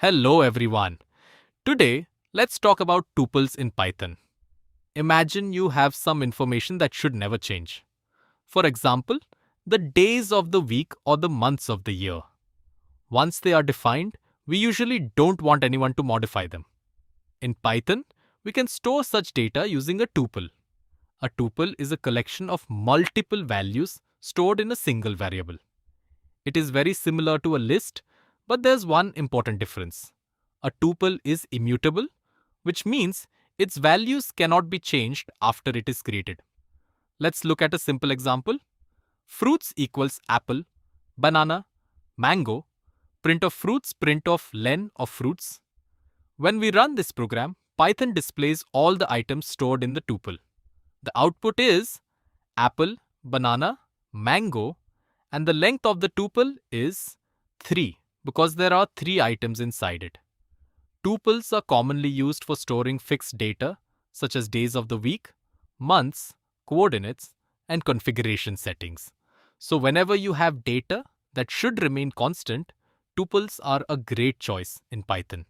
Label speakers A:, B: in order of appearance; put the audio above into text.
A: Hello everyone. Today, let's talk about tuples in Python. Imagine you have some information that should never change. For example, the days of the week or the months of the year. Once they are defined, we usually don't want anyone to modify them. In Python, we can store such data using a tuple. A tuple is a collection of multiple values stored in a single variable. It is very similar to a list, but there's one important difference. A tuple is immutable, which means its values cannot be changed after it is created. Let's look at a simple example. Fruits equals apple, banana, mango, print of fruits, print of len of fruits. When we run this program, Python displays all the items stored in the tuple. The output is apple, banana, mango, and the length of the tuple is 3 because there are 3 items inside it. Tuples are commonly used for storing fixed data such as days of the week, months, coordinates, and configuration settings. So whenever you have data that should remain constant, tuples are a great choice in Python.